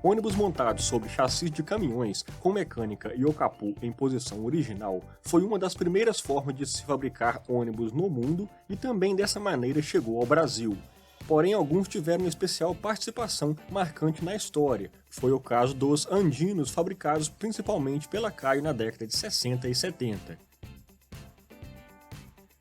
Ônibus montados sobre chassis de caminhões, com mecânica e o capô em posição original, foi uma das primeiras formas de se fabricar ônibus no mundo e também dessa maneira chegou ao Brasil. Porém, alguns tiveram especial participação marcante na história. Foi o caso dos andinos, fabricados principalmente pela Caio na década de 60 e 70.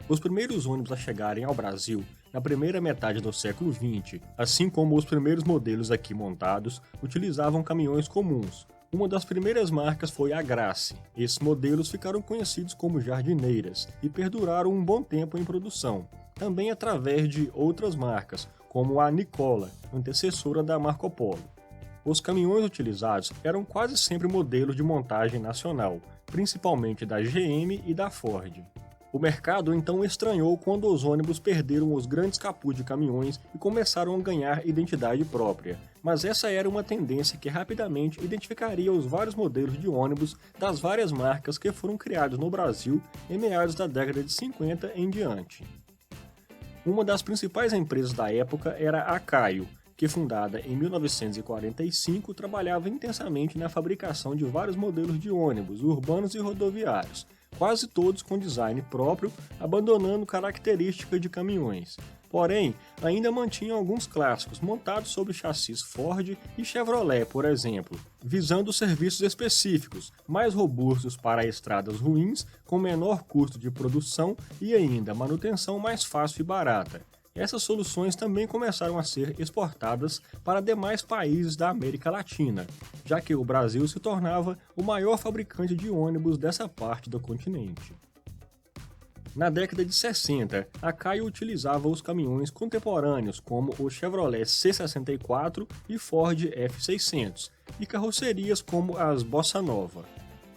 Os primeiros ônibus a chegarem ao Brasil na primeira metade do século XX, assim como os primeiros modelos aqui montados, utilizavam caminhões comuns. Uma das primeiras marcas foi a Grace. Esses modelos ficaram conhecidos como jardineiras e perduraram um bom tempo em produção, também através de outras marcas, como a Nicola, antecessora da Marco Polo. Os caminhões utilizados eram quase sempre modelos de montagem nacional, principalmente da GM e da Ford. O mercado então estranhou quando os ônibus perderam os grandes capôs de caminhões e começaram a ganhar identidade própria, mas essa era uma tendência que rapidamente identificaria os vários modelos de ônibus das várias marcas que foram criados no Brasil em meados da década de 50 em diante. Uma das principais empresas da época era a Caio, que fundada em 1945 trabalhava intensamente na fabricação de vários modelos de ônibus urbanos e rodoviários, quase todos com design próprio, abandonando características de caminhões. Porém, ainda mantinham alguns clássicos montados sobre chassis Ford e Chevrolet, por exemplo, visando serviços específicos, mais robustos para estradas ruins, com menor custo de produção e ainda manutenção mais fácil e barata. Essas soluções também começaram a ser exportadas para demais países da América Latina, já que o Brasil se tornava o maior fabricante de ônibus dessa parte do continente. Na década de 60, a Caio utilizava os caminhões contemporâneos como o Chevrolet C64 e Ford F600, e carrocerias como as Bossa Nova.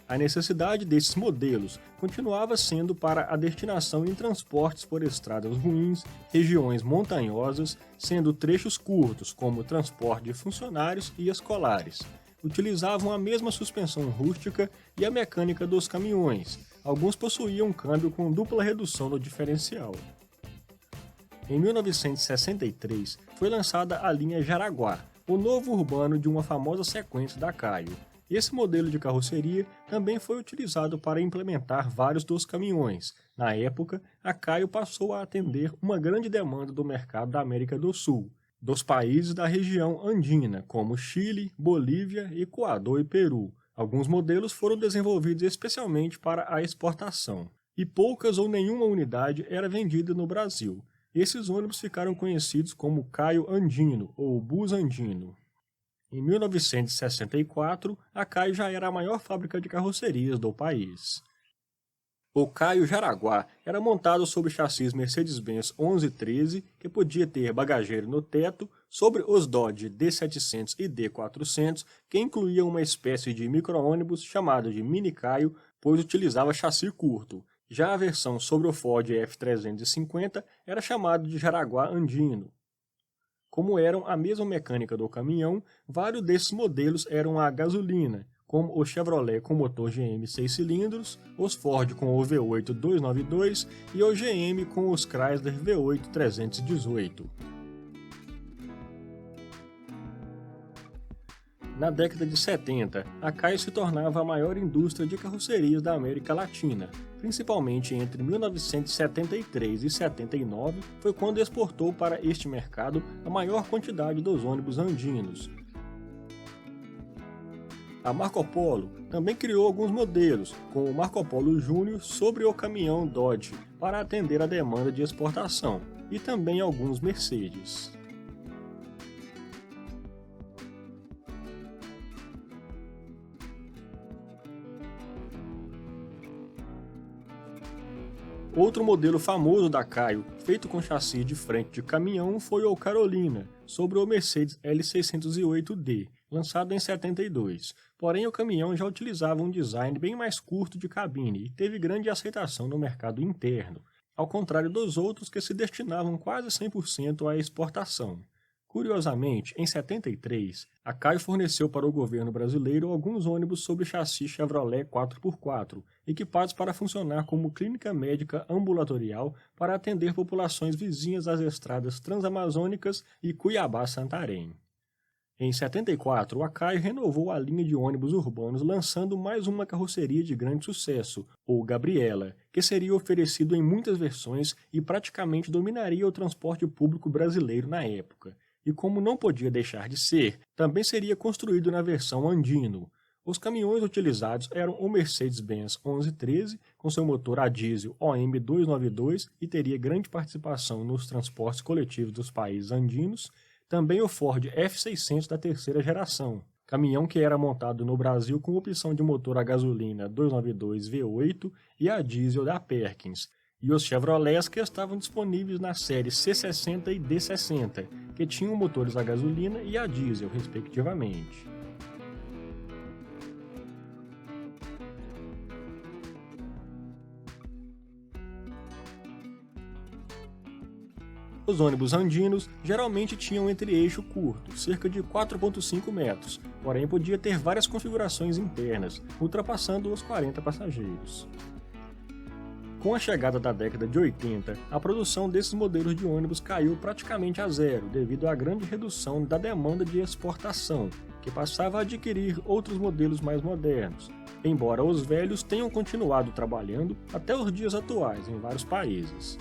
A necessidade desses modelos continuava sendo para a destinação em transportes por estradas ruins, regiões montanhosas, sendo trechos curtos, como transporte de funcionários e escolares. Utilizavam a mesma suspensão rústica e a mecânica dos caminhões. Alguns possuíam câmbio com dupla redução no diferencial. Em 1963, foi lançada a linha Jaraguá, o novo urbano de uma famosa sequência da Caio. Esse modelo de carroceria também foi utilizado para implementar vários dos caminhões. Na época, a Caio passou a atender uma grande demanda do mercado da América do Sul, dos países da região andina, como Chile, Bolívia, Equador e Peru. Alguns modelos foram desenvolvidos especialmente para a exportação, e poucas ou nenhuma unidade era vendida no Brasil. Esses ônibus ficaram conhecidos como Caio Andino ou Bus Andino. Em 1964, a Caio já era a maior fábrica de carrocerias do país. O Caio Jaraguá era montado sobre chassis Mercedes-Benz 1113, que podia ter bagageiro no teto, sobre os Dodge D700 e D400, que incluía uma espécie de micro-ônibus chamado de Mini Caio, pois utilizava chassi curto. Já a versão sobre o Ford F350 era chamado de Jaraguá Andino. Como eram a mesma mecânica do caminhão, vários desses modelos eram a gasolina, como o Chevrolet com motor GM 6 cilindros, os Ford com o V8 292 e o GM com os Chrysler V8 318. Na década de 70, a Caio se tornava a maior indústria de carrocerias da América Latina. Principalmente entre 1973 e 79 foi quando exportou para este mercado a maior quantidade dos ônibus andinos. A Marco Polo também criou alguns modelos, como o Marco Polo Júnior sobre o caminhão Dodge, para atender a demanda de exportação, e também alguns Mercedes. Outro modelo famoso da Caio, feito com chassi de frente de caminhão, foi o Carolina, sobre o Mercedes L608D, lançado em 72. Porém, o caminhão já utilizava um design bem mais curto de cabine e teve grande aceitação no mercado interno. ao contrário dos outros que se destinavam quase 100% à exportação. Curiosamente, em 73, a Caio forneceu para o governo brasileiro alguns ônibus sob chassi Chevrolet 4x4, equipados para funcionar como clínica médica ambulatorial para atender populações vizinhas às estradas transamazônicas e Cuiabá-Santarém. Em 74, a Caio renovou a linha de ônibus urbanos lançando mais uma carroceria de grande sucesso, o Gabriela, que seria oferecido em muitas versões e praticamente dominaria o transporte público brasileiro na época. E como não podia deixar de ser, também seria construído na versão Andino. Os caminhões utilizados eram o Mercedes-Benz 1113, com seu motor a diesel OM292 e teria grande participação nos transportes coletivos dos países andinos, também o Ford F600 da terceira geração, caminhão que era montado no Brasil com opção de motor a gasolina 292 V8 e a diesel da Perkins, e os Chevrolets que estavam disponíveis na série C60 e D60, que tinham motores a gasolina e a diesel, respectivamente. Os ônibus andinos geralmente tinham entre-eixo curto, cerca de 4,5 metros, porém podia ter várias configurações internas, ultrapassando os 40 passageiros. Com a chegada da década de 80, a produção desses modelos de ônibus caiu praticamente a zero devido à grande redução da demanda de exportação, que passava a adquirir outros modelos mais modernos, embora os velhos tenham continuado trabalhando até os dias atuais em vários países.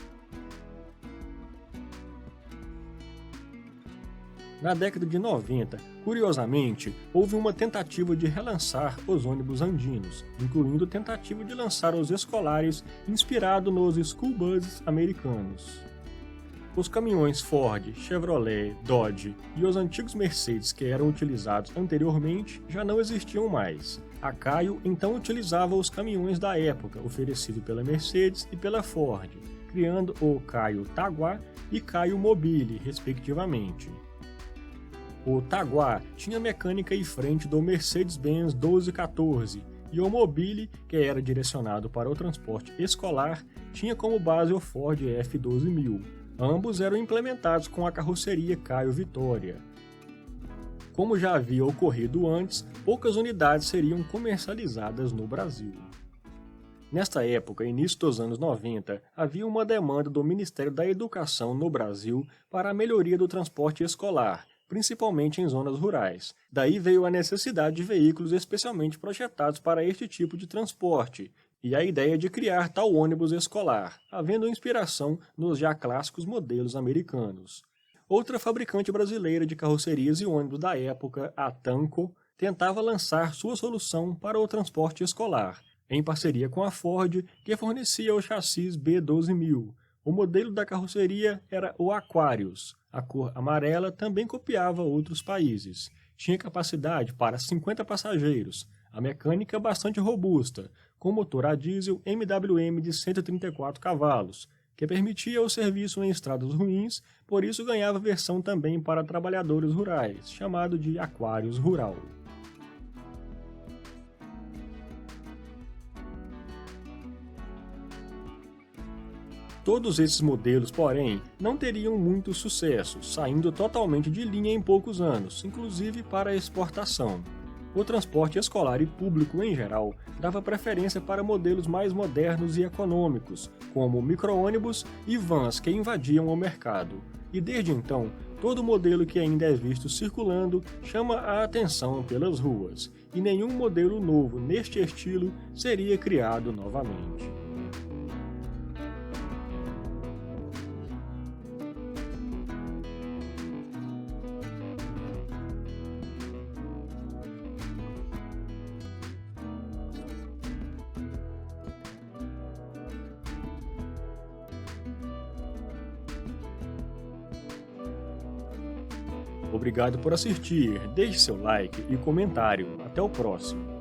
Na década de 90, curiosamente, houve uma tentativa de relançar os ônibus andinos, incluindo tentativa de lançar os escolares inspirado nos school buses americanos. Os caminhões Ford, Chevrolet, Dodge e os antigos Mercedes que eram utilizados anteriormente já não existiam mais. A Caio então utilizava os caminhões da época oferecidos pela Mercedes e pela Ford, criando o Caio Taguá e Caio Mobile, respectivamente. O Taguá tinha mecânica e frente do Mercedes-Benz 1214 e o Mobile, que era direcionado para o transporte escolar, tinha como base o Ford F12000. Ambos eram implementados com a carroceria Caio Vitória. Como já havia ocorrido antes, poucas unidades seriam comercializadas no Brasil. Nesta época, início dos anos 90, havia uma demanda do Ministério da Educação no Brasil para a melhoria do transporte escolar, principalmente em zonas rurais. Daí veio a necessidade de veículos especialmente projetados para este tipo de transporte, e a ideia de criar tal ônibus escolar, havendo inspiração nos já clássicos modelos americanos. Outra fabricante brasileira de carrocerias e ônibus da época, a Tanco, tentava lançar sua solução para o transporte escolar, em parceria com a Ford, que fornecia o chassis B12000. O modelo da carroceria era o Aquarius. A cor amarela também copiava outros países. Tinha capacidade para 50 passageiros. A mecânica bastante robusta, com motor a diesel MWM de 134 cavalos, que permitia o serviço em estradas ruins, por isso ganhava versão também para trabalhadores rurais, chamado de Aquarius Rural. Todos esses modelos, porém, não teriam muito sucesso, saindo totalmente de linha em poucos anos, inclusive para exportação. O transporte escolar e público em geral dava preferência para modelos mais modernos e econômicos, como micro-ônibus e vans que invadiam o mercado. E desde então, todo modelo que ainda é visto circulando chama a atenção pelas ruas, e nenhum modelo novo neste estilo seria criado novamente. Obrigado por assistir, deixe seu like e comentário. Até o próximo.